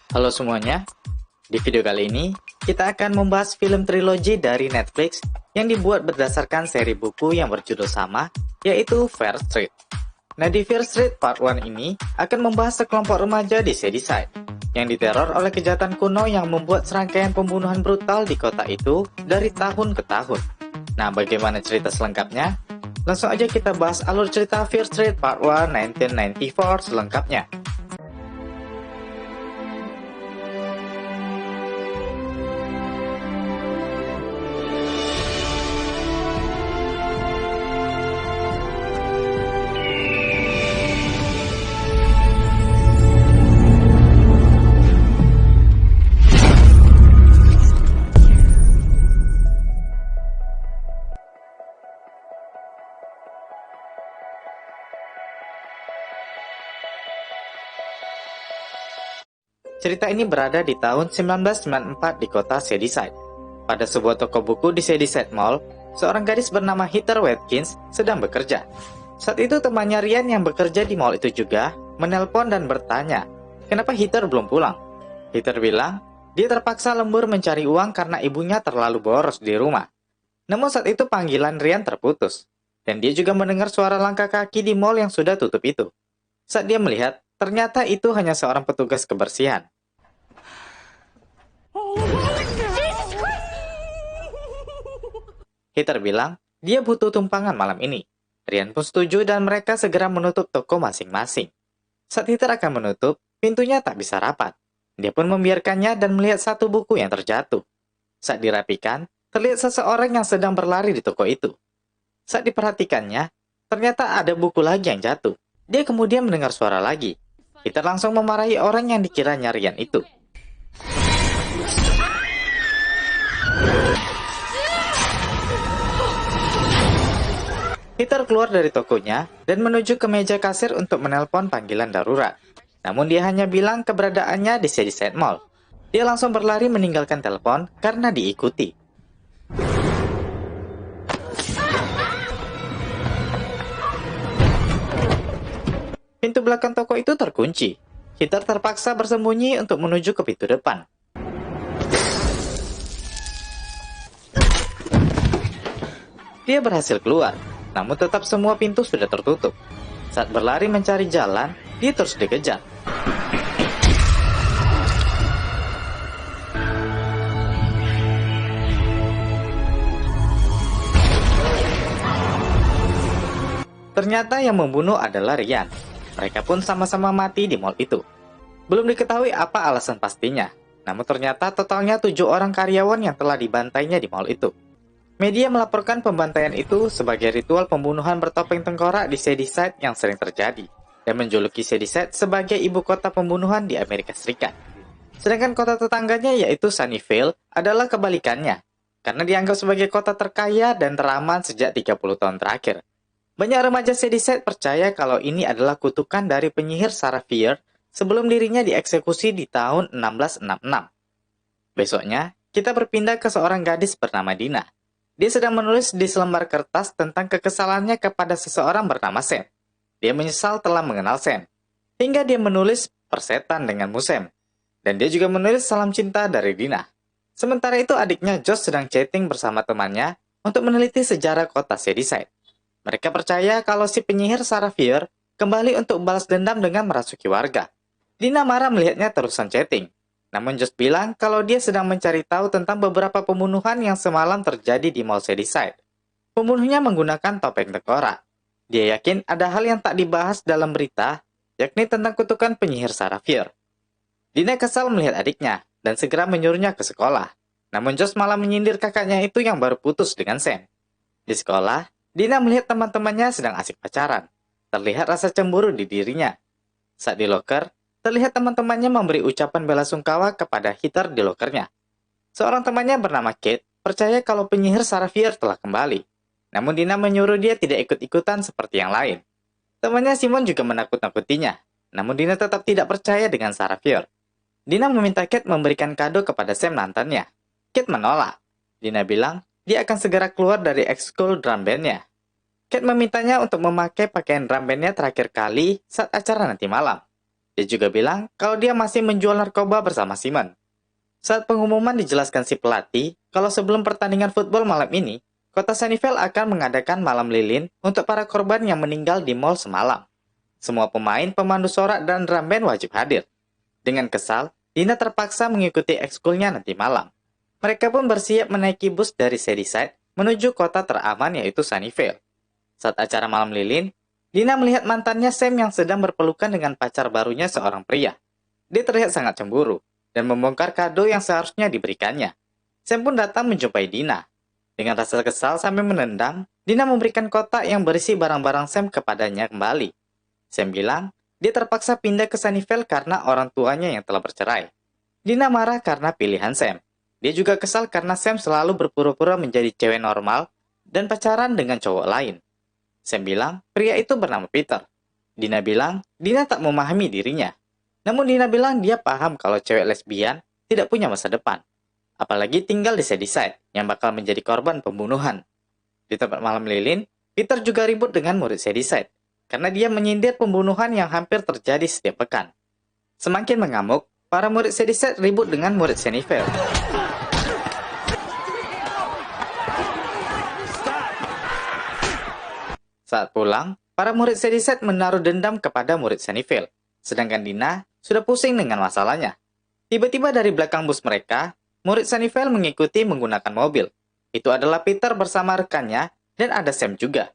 Halo semuanya, di video kali ini kita akan membahas film trilogi dari Netflix yang dibuat berdasarkan seri buku yang berjudul sama, yaitu Fear Street. Nah, di Fear Street Part 1 ini akan membahas sekelompok remaja di Shadyside yang diteror oleh kejahatan kuno yang membuat serangkaian pembunuhan brutal di kota itu dari tahun ke tahun. Nah, bagaimana cerita selengkapnya? Langsung aja kita bahas alur cerita Fear Street Part 1 1994 selengkapnya. Cerita ini berada di tahun 1994 di kota Shadyside. Pada sebuah toko buku di Shadyside Mall, seorang gadis bernama Heather Watkins sedang bekerja. Saat itu temannya Ryan yang bekerja di mall itu juga menelpon dan bertanya, kenapa Heather belum pulang? Heather bilang, dia terpaksa lembur mencari uang karena ibunya terlalu boros di rumah. Namun saat itu panggilan Ryan terputus, dan dia juga mendengar suara langkah kaki di mall yang sudah tutup itu. Saat dia melihat, ternyata itu hanya seorang petugas kebersihan. Heather bilang, dia butuh tumpangan malam ini. Ryan pun setuju dan mereka segera menutup toko masing-masing. Saat Heather akan menutup, pintunya tak bisa rapat. Dia pun membiarkannya dan melihat satu buku yang terjatuh. Saat dirapikan, terlihat seseorang yang sedang berlari di toko itu. Saat diperhatikannya, ternyata ada buku lagi yang jatuh. Dia kemudian mendengar suara lagi. Heather langsung memarahi orang yang dikiranya Ryan itu. Heather keluar dari tokonya dan menuju ke meja kasir untuk menelpon panggilan darurat. Namun dia hanya bilang keberadaannya di Shadyside Mall. Dia langsung berlari meninggalkan telepon karena diikuti. Pintu belakang toko itu terkunci. Heather terpaksa bersembunyi untuk menuju ke pintu depan. Dia berhasil keluar, namun tetap semua pintu sudah tertutup. Saat berlari mencari jalan, dia terus dikejar. Ternyata yang membunuh adalah Ryan. Mereka pun sama-sama mati di mall itu. Belum diketahui apa alasan pastinya, namun ternyata totalnya 7 orang karyawan yang telah dibantainya di mall itu. Media melaporkan pembantaian itu sebagai ritual pembunuhan bertopeng tengkorak di Shadyside yang sering terjadi, dan menjuluki Shadyside sebagai ibu kota pembunuhan di Amerika Serikat. Sedangkan kota tetangganya yaitu Sunnyvale adalah kebalikannya, karena dianggap sebagai kota terkaya dan teraman sejak 30 tahun terakhir. Banyak remaja Shadyside percaya kalau ini adalah kutukan dari penyihir Sarah Fier sebelum dirinya dieksekusi di tahun 1666. Besoknya, kita berpindah ke seorang gadis bernama Dina. Dia sedang menulis di selembar kertas tentang kekesalannya kepada seseorang bernama Sam. Dia menyesal telah mengenal Sam, hingga dia menulis persetan dengan Musem. Dan dia juga menulis salam cinta dari Dina. Sementara itu adiknya Josh sedang chatting bersama temannya untuk meneliti sejarah kota Shadyside. Mereka percaya kalau si penyihir Sarah Fier kembali untuk balas dendam dengan merasuki warga. Dina marah melihatnya terusan chatting. Namun Josh bilang kalau dia sedang mencari tahu tentang beberapa pembunuhan yang semalam terjadi di Mall Shadyside. Pembunuhnya menggunakan topeng tengkorak. Dia yakin ada hal yang tak dibahas dalam berita, yakni tentang kutukan penyihir Sarah Fier. Dina kesal melihat adiknya dan segera menyuruhnya ke sekolah. Namun Josh malah menyindir kakaknya itu yang baru putus dengan Sam. Di sekolah, Dina melihat teman-temannya sedang asik pacaran. Terlihat rasa cemburu di dirinya. Saat di loker, terlihat teman-temannya memberi ucapan bela sungkawa kepada Heather di lokernya. Seorang temannya bernama Kate percaya kalau penyihir Sarah Fier telah kembali. Namun Dina menyuruh dia tidak ikut-ikutan seperti yang lain. Temannya Simon juga menakut-nakutinya. Namun Dina tetap tidak percaya dengan Sarah Fier. Dina meminta Kate memberikan kado kepada Sam mantannya. Kate menolak. Dina bilang dia akan segera keluar dari ekskul drum bandnya. Kate memintanya untuk memakai pakaian drum bandnya terakhir kali saat acara nanti malam. Dia juga bilang kalau dia masih menjual narkoba bersama Simon. Saat pengumuman dijelaskan si pelatih, kalau sebelum pertandingan football malam ini, kota Sunnyvale akan mengadakan malam lilin untuk para korban yang meninggal di mall semalam. Semua pemain, pemandu sorak, dan drum band wajib hadir. Dengan kesal, Dina terpaksa mengikuti ekskulnya nanti malam. Mereka pun bersiap menaiki bus dari Shadyside menuju kota teraman yaitu Sunnyvale. Saat acara malam lilin, Dina melihat mantannya Sam yang sedang berpelukan dengan pacar barunya seorang pria. Dia terlihat sangat cemburu dan membongkar kado yang seharusnya diberikannya. Sam pun datang menjumpai Dina. Dengan rasa kesal sambil menendang, Dina memberikan kotak yang berisi barang-barang Sam kepadanya kembali. Sam bilang, dia terpaksa pindah ke Sunnyvale karena orang tuanya yang telah bercerai. Dina marah karena pilihan Sam. Dia juga kesal karena Sam selalu berpura-pura menjadi cewek normal dan pacaran dengan cowok lain. Sam bilang, pria itu bernama Peter. Dina bilang, Dina tak memahami dirinya. Namun Dina bilang dia paham kalau cewek lesbian tidak punya masa depan. Apalagi tinggal di Shadyside yang bakal menjadi korban pembunuhan. Di tempat malam lilin, Peter juga ribut dengan murid Shadyside karena dia menyindir pembunuhan yang hampir terjadi setiap pekan. Semakin mengamuk, para murid Shadyside ribut dengan murid Sunnyvale. Saat pulang, para murid Shadyside menaruh dendam kepada murid Sunnyvale, sedangkan Dina sudah pusing dengan masalahnya. Tiba-tiba dari belakang bus mereka, murid Sunnyvale mengikuti menggunakan mobil. Itu adalah Peter bersama rekannya dan ada Sam juga.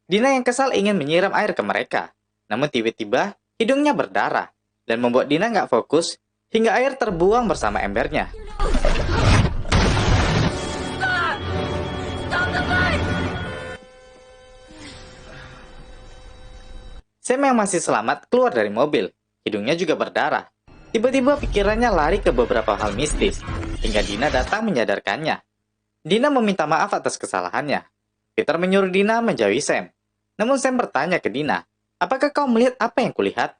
Dina yang kesal ingin menyiram air ke mereka, namun tiba-tiba hidungnya berdarah dan membuat Dina nggak fokus hingga air terbuang bersama embernya. Sam yang masih selamat keluar dari mobil, hidungnya juga berdarah. Tiba-tiba pikirannya lari ke beberapa hal mistis, hingga Dina datang menyadarkannya. Dina meminta maaf atas kesalahannya. Peter menyuruh Dina menjauhi Sam. Namun Sam bertanya ke Dina, apakah kau melihat apa yang kulihat?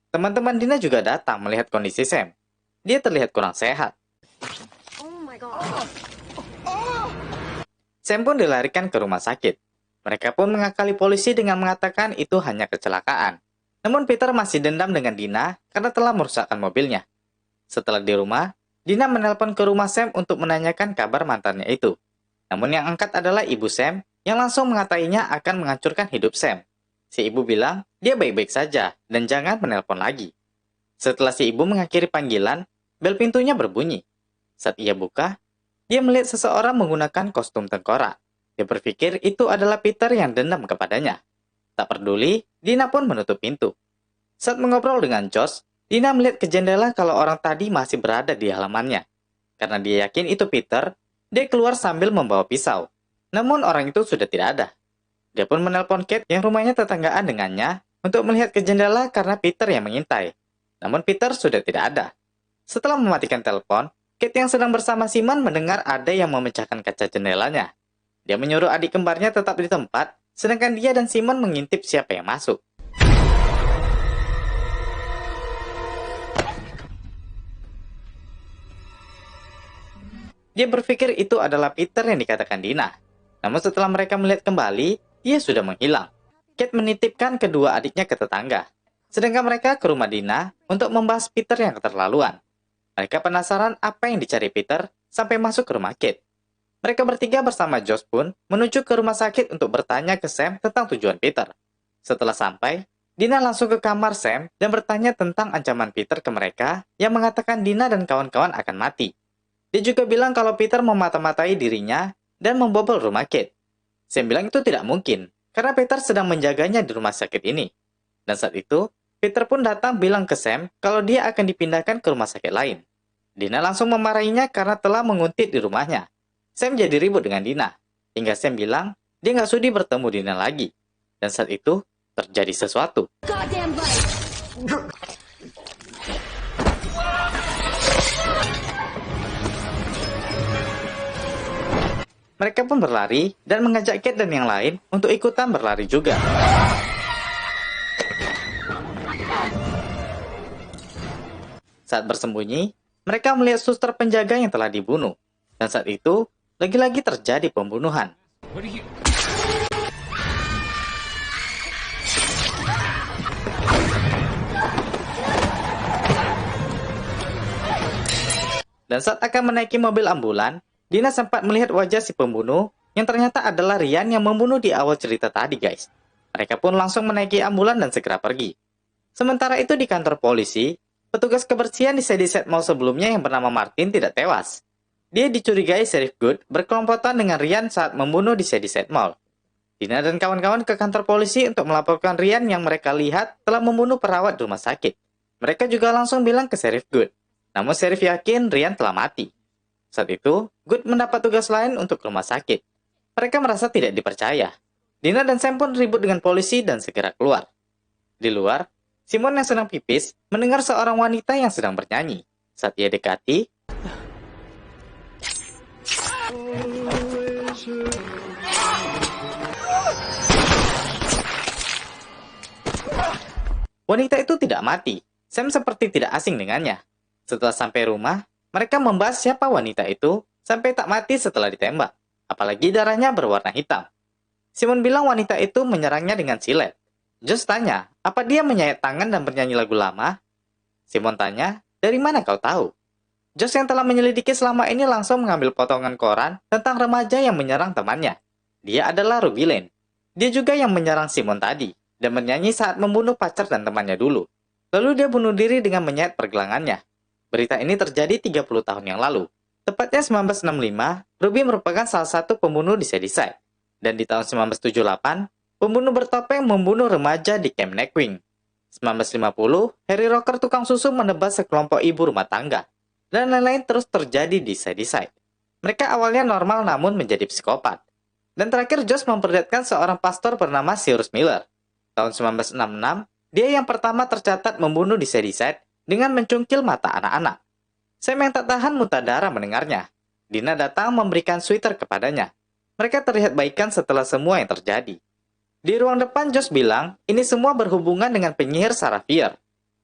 Teman-teman Dina juga datang melihat kondisi Sam. Dia terlihat kurang sehat. Sam pun dilarikan ke rumah sakit. Mereka pun mengakali polisi dengan mengatakan itu hanya kecelakaan. Namun Peter masih dendam dengan Dina karena telah merusakkan mobilnya. Setelah di rumah, Dina menelpon ke rumah Sam untuk menanyakan kabar mantannya itu. Namun yang angkat adalah ibu Sam yang langsung mengatakannya akan menghancurkan hidup Sam. Si ibu bilang dia baik-baik saja dan jangan menelpon lagi. Setelah si ibu mengakhiri panggilan, bel pintunya berbunyi. Saat ia buka, dia melihat seseorang menggunakan kostum tengkorak. Dia berpikir itu adalah Peter yang dendam kepadanya. Tak peduli, Dina pun menutup pintu. Saat mengobrol dengan Josh, Dina melihat ke jendela kalau orang tadi masih berada di halamannya. Karena dia yakin itu Peter, dia keluar sambil membawa pisau. Namun orang itu sudah tidak ada. Dia pun menelpon Kate yang rumahnya tetanggaan dengannya untuk melihat ke jendela karena Peter yang mengintai. Namun Peter sudah tidak ada. Setelah mematikan telepon, Kate yang sedang bersama Simon mendengar ada yang memecahkan kaca jendelanya. Dia menyuruh adik kembarnya tetap di tempat, sedangkan dia dan Simon mengintip siapa yang masuk. Dia berpikir itu adalah Peter yang dikatakan Dina. Namun setelah mereka melihat kembali, dia sudah menghilang. Kate menitipkan kedua adiknya ke tetangga. Sedangkan mereka ke rumah Dina untuk membahas Peter yang keterlaluan. Mereka penasaran apa yang dicari Peter sampai masuk ke rumah Kate. Mereka bertiga bersama Josh pun menuju ke rumah sakit untuk bertanya ke Sam tentang tujuan Peter. Setelah sampai, Dina langsung ke kamar Sam dan bertanya tentang ancaman Peter ke mereka yang mengatakan Dina dan kawan-kawan akan mati. Dia juga bilang kalau Peter memata-matai dirinya dan membobol rumah Kate. Sam bilang itu tidak mungkin, karena Peter sedang menjaganya di rumah sakit ini. Dan saat itu, Peter pun datang bilang ke Sam kalau dia akan dipindahkan ke rumah sakit lain. Dina langsung memarahinya karena telah menguntit di rumahnya. Sam jadi ribut dengan Dina, hingga Sam bilang dia nggak sudi bertemu Dina lagi. Dan saat itu, terjadi sesuatu. Mereka pun berlari dan mengajak Kate dan yang lain untuk ikutan berlari juga. Saat bersembunyi, mereka melihat suster penjaga yang telah dibunuh. Dan saat itu, lagi-lagi terjadi pembunuhan. Dan saat akan menaiki mobil ambulan, Dina sempat melihat wajah si pembunuh yang ternyata adalah Ryan yang membunuh di awal cerita tadi, guys. Mereka pun langsung menaiki ambulan dan segera pergi. Sementara itu di kantor polisi, petugas kebersihan di Shadyside Mall sebelumnya yang bernama Martin tidak tewas. Dia dicurigai Sheriff Good berkelompokan dengan Ryan saat membunuh di Shadyside Mall. Dina dan kawan-kawan ke kantor polisi untuk melaporkan Ryan yang mereka lihat telah membunuh perawat di rumah sakit. Mereka juga langsung bilang ke Sheriff Good. Namun Sheriff yakin Ryan telah mati. Saat itu, Good mendapat tugas lain untuk ke rumah sakit. Mereka merasa tidak dipercaya. Dina dan Sam pun ribut dengan polisi dan segera keluar. Di luar, Simon yang sedang pipis mendengar seorang wanita yang sedang bernyanyi. Saat ia dekati, wanita itu tidak mati. Sam seperti tidak asing dengannya. Setelah sampai rumah, mereka membahas siapa wanita itu sampai tak mati setelah ditembak. Apalagi darahnya berwarna hitam. Simon bilang wanita itu menyerangnya dengan silet. Josh tanya, apa dia menyayat tangan dan bernyanyi lagu lama? Simon tanya, dari mana kau tahu? Josh yang telah menyelidiki selama ini langsung mengambil potongan koran tentang remaja yang menyerang temannya. Dia adalah Ruby Lane. Dia juga yang menyerang Simon tadi, dan bernyanyi saat membunuh pacar dan temannya dulu. Lalu dia bunuh diri dengan menyayat pergelangannya. Berita ini terjadi 30 tahun yang lalu. Tepatnya 1965, Ruby merupakan salah satu pembunuh di Shadyside. Dan di tahun 1978, pembunuh bertopeng membunuh remaja di Camp Neckwing. 1950, Harry Rocker tukang susu menebas sekelompok ibu rumah tangga. Dan lain-lain terus terjadi di Shadyside. Mereka awalnya normal namun menjadi psikopat. Dan terakhir Josh memperlihatkan seorang pastor bernama Cyrus Miller. Tahun 1966, dia yang pertama tercatat membunuh di Shadyside dengan mencungkil mata anak-anak. Sam yang tak tahan muntah darah mendengarnya. Dina datang memberikan sweater kepadanya. Mereka terlihat baikan setelah semua yang terjadi. Di ruang depan, Josh bilang, ini semua berhubungan dengan penyihir Sarah Fier.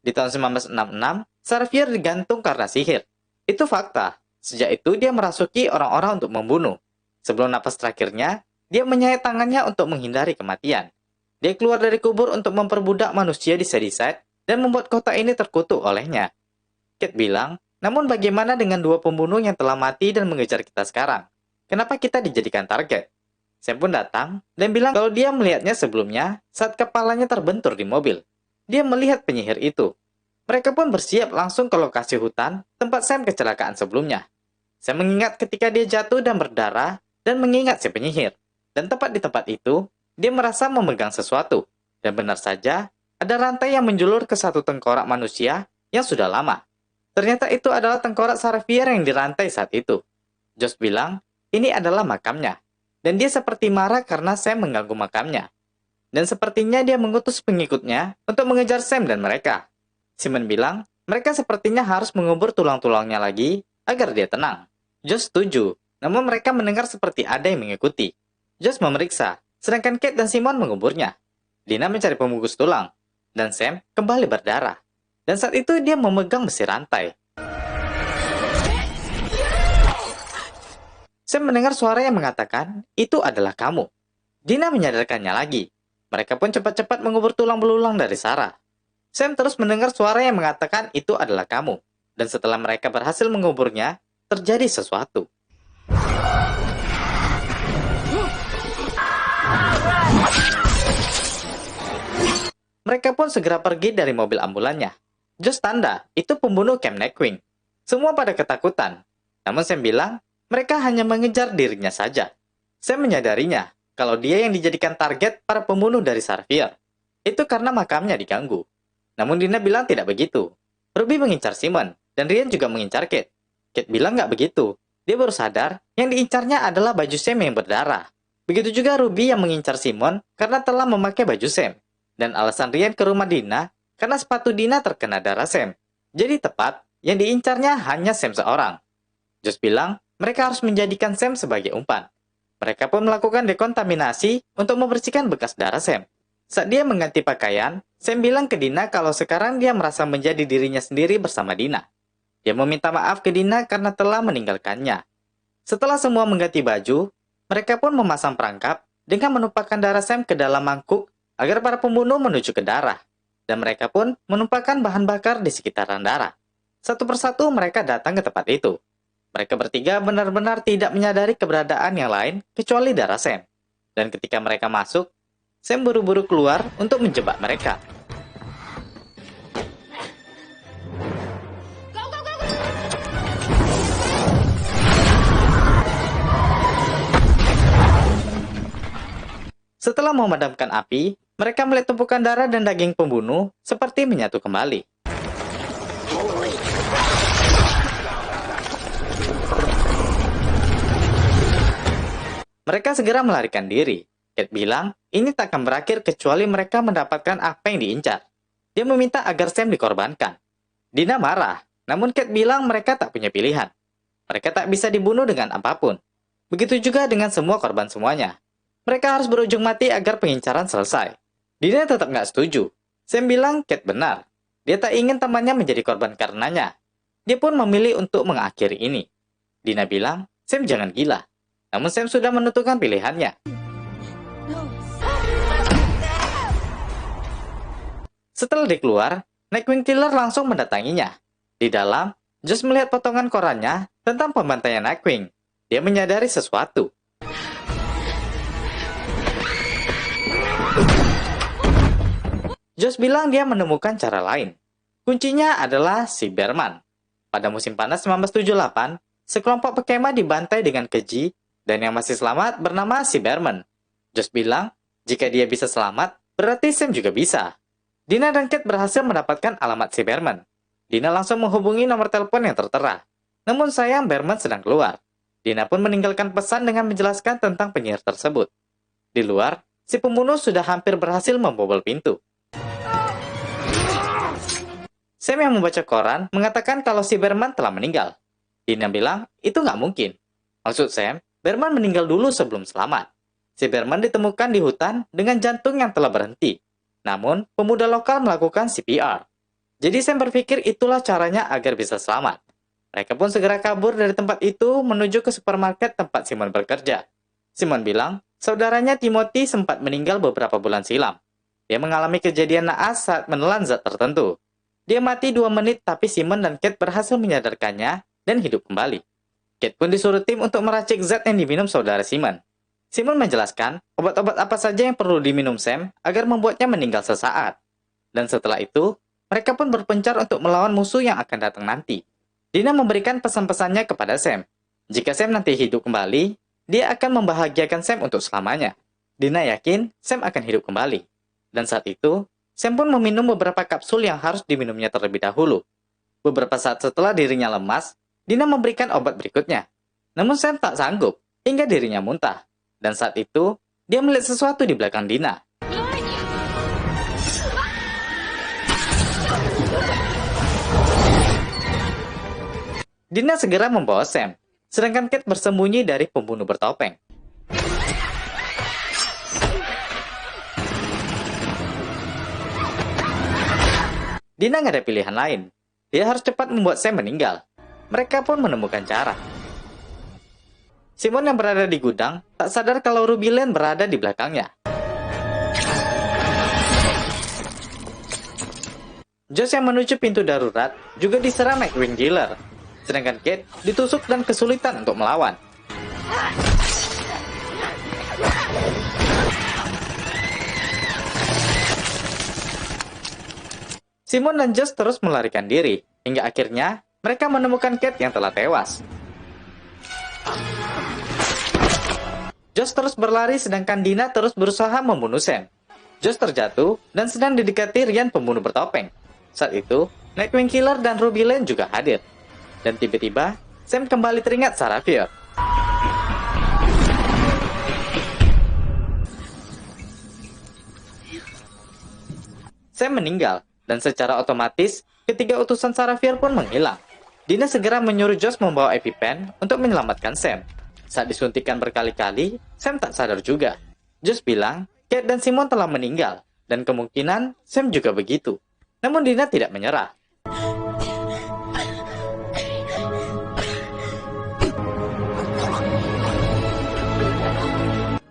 Di tahun 1966, Sarah Fier digantung karena sihir. Itu fakta. Sejak itu, dia merasuki orang-orang untuk membunuh. Sebelum napas terakhirnya, dia menyayat tangannya untuk menghindari kematian. Dia keluar dari kubur untuk memperbudak manusia di Shadyside dan membuat kota ini terkutuk olehnya. Kate bilang, namun bagaimana dengan dua pembunuh yang telah mati dan mengejar kita sekarang? Kenapa kita dijadikan target? Sam pun datang dan bilang kalau dia melihatnya sebelumnya saat kepalanya terbentur di mobil. Dia melihat penyihir itu. Mereka pun bersiap langsung ke lokasi hutan tempat Sam kecelakaan sebelumnya. Sam mengingat ketika dia jatuh dan berdarah dan mengingat si penyihir. Dan tepat di tempat itu, dia merasa memegang sesuatu. Dan benar saja, ada rantai yang menjulur ke satu tengkorak manusia yang sudah lama. Ternyata itu adalah tengkorak Sarah Fier yang dirantai saat itu. Josh bilang, ini adalah makamnya. Dan dia seperti marah karena Sam mengganggu makamnya. Dan sepertinya dia mengutus pengikutnya untuk mengejar Sam dan mereka. Simon bilang, mereka sepertinya harus mengubur tulang-tulangnya lagi agar dia tenang. Josh setuju, namun mereka mendengar seperti ada yang mengikuti. Josh memeriksa, sedangkan Kate dan Simon menguburnya. Dina mencari pembungkus tulang, dan Sam kembali berdarah. Dan saat itu dia memegang besi rantai. Sam mendengar suara yang mengatakan, itu adalah kamu. Dina menyadarkannya lagi. Mereka pun cepat-cepat mengubur tulang belulang dari Sarah. Sam terus mendengar suara yang mengatakan, itu adalah kamu. Dan setelah mereka berhasil menguburnya, terjadi sesuatu. Mereka pun segera pergi dari mobil ambulannya. Josh tanda, itu pembunuh Camp Neckwing. Semua pada ketakutan. Namun Sam bilang, mereka hanya mengejar dirinya saja. Sam menyadarinya, kalau dia yang dijadikan target para pembunuh dari Sarah Fier. Itu karena makamnya diganggu. Namun Dina bilang tidak begitu. Ruby mengincar Simon, dan Ryan juga mengincar Kate. Kate bilang nggak begitu. Dia baru sadar, yang diincarnya adalah baju Sam yang berdarah. Begitu juga Ruby yang mengincar Simon karena telah memakai baju Sam. Dan alasan Ryan ke rumah Dina, karena sepatu Dina terkena darah Sam. Jadi tepat, yang diincarnya hanya Sam seorang. Josh bilang, mereka harus menjadikan Sam sebagai umpan. Mereka pun melakukan dekontaminasi untuk membersihkan bekas darah Sam. Saat dia mengganti pakaian, Sam bilang ke Dina kalau sekarang dia merasa menjadi dirinya sendiri bersama Dina. Dia meminta maaf ke Dina karena telah meninggalkannya. Setelah semua mengganti baju, mereka pun memasang perangkap dengan menumpahkan darah Sam ke dalam mangkuk agar para pembunuh menuju ke darah. Dan mereka pun menumpahkan bahan bakar di sekitaran darah. Satu persatu mereka datang ke tempat itu. Mereka bertiga benar-benar tidak menyadari keberadaan yang lain kecuali darah Sam. Dan ketika mereka masuk, Sam buru-buru keluar untuk menjebak mereka. Setelah memadamkan api, mereka melihat tumpukan darah dan daging pembunuh seperti menyatu kembali. Mereka segera melarikan diri. Cat bilang, ini tak akan berakhir kecuali mereka mendapatkan apa yang diincar. Dia meminta agar Sam dikorbankan. Dina marah, namun Cat bilang mereka tak punya pilihan. Mereka tak bisa dibunuh dengan apapun. Begitu juga dengan semua korban semuanya. Mereka harus berujung mati agar pengincaran selesai. Dina tetap nggak setuju. Sam bilang Cat benar. Dia tak ingin temannya menjadi korban karenanya. Dia pun memilih untuk mengakhiri ini. Dina bilang, Sam jangan gila. Namun Sam sudah menentukan pilihannya. Setelah dia keluar, Nightwing Killer langsung mendatanginya. Di dalam, Josh melihat potongan korannya tentang pembantaian Nightwing. Dia menyadari sesuatu. Josh bilang dia menemukan cara lain. Kuncinya adalah si Berman. Pada musim panas 1978, sekelompok pekemah dibantai dengan keji, dan yang masih selamat bernama si Berman. Josh bilang, jika dia bisa selamat, berarti Sam juga bisa. Dina dan Cat berhasil mendapatkan alamat si Berman. Dina langsung menghubungi nomor telepon yang tertera. Namun sayang Berman sedang keluar. Dina pun meninggalkan pesan dengan menjelaskan tentang penyihir tersebut. Di luar, si pembunuh sudah hampir berhasil membobol pintu. Sam yang membaca koran mengatakan kalau si Berman telah meninggal. Dina bilang, itu nggak mungkin. Maksud Sam, Berman meninggal dulu sebelum selamat. Si Berman ditemukan di hutan dengan jantung yang telah berhenti. Namun, pemuda lokal melakukan CPR. Jadi Sam berpikir itulah caranya agar bisa selamat. Mereka pun segera kabur dari tempat itu menuju ke supermarket tempat Simon bekerja. Simon bilang, saudaranya Timothy sempat meninggal beberapa bulan silam. Dia mengalami kejadian naas saat menelan zat tertentu. Dia mati 2 menit tapi Simon dan Cat berhasil menyadarkannya dan hidup kembali. Cat pun disuruh tim untuk meracik zat yang diminum saudara Simon. Simon menjelaskan obat-obat apa saja yang perlu diminum Sam agar membuatnya meninggal sesaat. Dan setelah itu, mereka pun berpencar untuk melawan musuh yang akan datang nanti. Dina memberikan pesan-pesannya kepada Sam. Jika Sam nanti hidup kembali, dia akan membahagiakan Sam untuk selamanya. Dina yakin Sam akan hidup kembali. Dan saat itu, Sam pun meminum beberapa kapsul yang harus diminumnya terlebih dahulu. Beberapa saat setelah dirinya lemas, Dina memberikan obat berikutnya. Namun Sam tak sanggup, hingga dirinya muntah. Dan saat itu, dia melihat sesuatu di belakang Dina. Dina segera membawa Sam, sedangkan Cat bersembunyi dari pembunuh bertopeng. Dina nggak ada pilihan lain. Dia harus cepat membuat Sam meninggal. Mereka pun menemukan cara. Simon yang berada di gudang tak sadar kalau Ruby Lane berada di belakangnya. Josh yang menuju pintu darurat juga diserang Nightwing Killer. Sedangkan Kate ditusuk dan kesulitan untuk melawan. Simon dan Josh terus melarikan diri, hingga akhirnya mereka menemukan Kate yang telah tewas. Josh terus berlari sedangkan Dina terus berusaha membunuh Sam. Josh terjatuh dan sedang didekati Ryan pembunuh bertopeng. Saat itu, Nightwing Killer dan Ruby Lane juga hadir. Dan tiba-tiba, Sam kembali teringat Saravior. Sam meninggal, dan secara otomatis, ketiga utusan Saravior pun menghilang. Dina segera menyuruh Josh membawa EpiPen untuk menyelamatkan Sam. Saat disuntikan berkali-kali, Sam tak sadar juga. Josh bilang, Kate dan Simon telah meninggal, dan kemungkinan Sam juga begitu. Namun Dina tidak menyerah.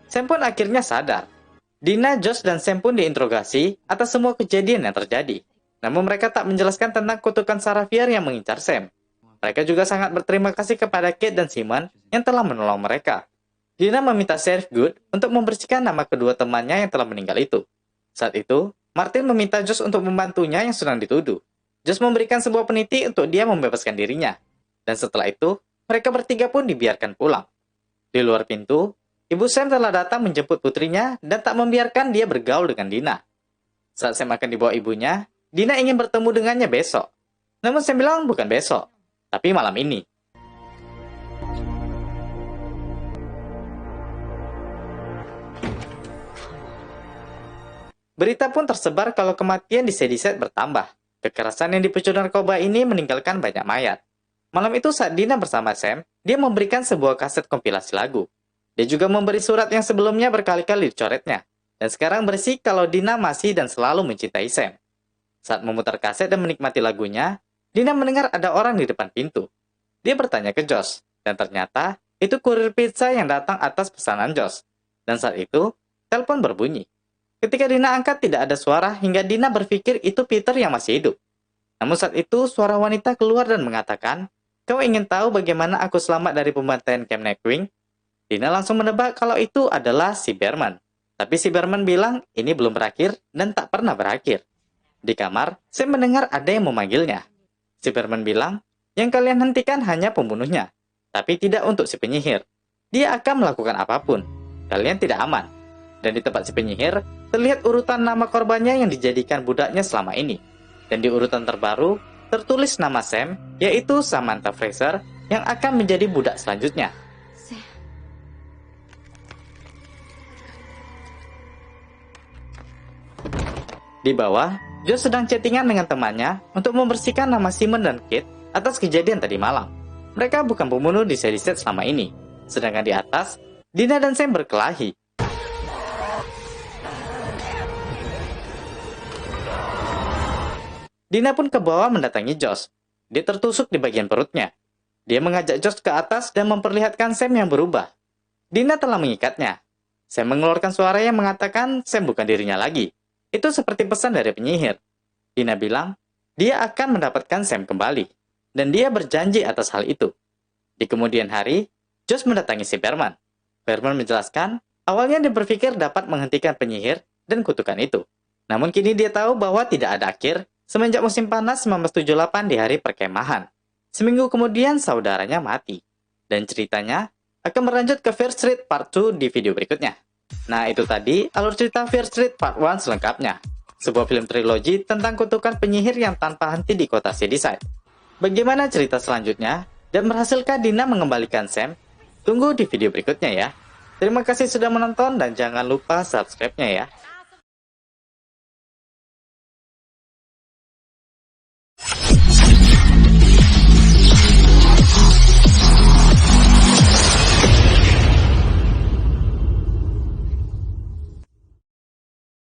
Sam pun akhirnya sadar. Dina, Josh, dan Sam pun diinterogasi atas semua kejadian yang terjadi. Namun mereka tak menjelaskan tentang kutukan Saravior yang mengincar Sam. Mereka juga sangat berterima kasih kepada Kate dan Simon yang telah menolong mereka. Dina meminta Sheriff Good untuk membersihkan nama kedua temannya yang telah meninggal itu. Saat itu, Martin meminta Josh untuk membantunya yang sedang dituduh. Josh memberikan sebuah peniti untuk dia membebaskan dirinya. Dan setelah itu, mereka bertiga pun dibiarkan pulang. Di luar pintu, Ibu Sam telah datang menjemput putrinya dan tak membiarkan dia bergaul dengan Dina. Saat Sam akan dibawa ibunya, Dina ingin bertemu dengannya besok. Namun Sam bilang bukan besok, tapi malam ini. Berita pun tersebar kalau kematian di Shadyside bertambah. Kekerasan yang dipicu narkoba ini meninggalkan banyak mayat. Malam itu saat Dina bersama Sam, dia memberikan sebuah kaset kompilasi lagu. Dia juga memberi surat yang sebelumnya berkali-kali dicoretnya. Dan sekarang bersih kalau Dina masih dan selalu mencintai Sam. Saat memutar kaset dan menikmati lagunya, Dina mendengar ada orang di depan pintu. Dia bertanya ke Josh, dan ternyata itu kurir pizza yang datang atas pesanan Josh. Dan saat itu, telepon berbunyi. Ketika Dina angkat tidak ada suara hingga Dina berpikir itu Peter yang masih hidup. Namun saat itu suara wanita keluar dan mengatakan, "Kau ingin tahu bagaimana aku selamat dari pembantaian Camp Nightwing?" Dina langsung menebak kalau itu adalah si Berman. Tapi si Berman bilang ini belum berakhir dan tak pernah berakhir. Di kamar, Sam mendengar ada yang memanggilnya. Si Berman bilang, yang kalian hentikan hanya pembunuhnya, tapi tidak untuk si penyihir. Dia akan melakukan apapun. Kalian tidak aman. Dan di tempat si penyihir, terlihat urutan nama korbannya yang dijadikan budaknya selama ini. Dan di urutan terbaru, tertulis nama Sam, yaitu Samantha Fraser, yang akan menjadi budak selanjutnya. Di bawah, Josh sedang chattingan dengan temannya untuk membersihkan nama Simon dan Kate atas kejadian tadi malam. Mereka bukan pembunuh di Shadyside selama ini. Sedangkan di atas, Dina dan Sam berkelahi. Dina pun ke bawah mendatangi Josh. Dia tertusuk di bagian perutnya. Dia mengajak Josh ke atas dan memperlihatkan Sam yang berubah. Dina telah mengikatnya. Sam mengeluarkan suara yang mengatakan Sam bukan dirinya lagi. Itu seperti pesan dari penyihir. Dina bilang, dia akan mendapatkan Sam kembali. Dan dia berjanji atas hal itu. Di kemudian hari, Josh mendatangi si Berman. Berman menjelaskan, awalnya dia berpikir dapat menghentikan penyihir dan kutukan itu. Namun kini dia tahu bahwa tidak ada akhir semenjak musim panas 1978 di hari perkemahan. Seminggu kemudian saudaranya mati. Dan ceritanya akan berlanjut ke Fear Street Part 2 di video berikutnya. Nah itu tadi alur cerita Fear Street Part 1 selengkapnya. Sebuah film trilogi tentang kutukan penyihir yang tanpa henti di kota Shadyside. Bagaimana cerita selanjutnya? Dan berhasilkah Dina mengembalikan Sam? Tunggu di video berikutnya ya. Terima kasih sudah menonton dan jangan lupa subscribe-nya ya.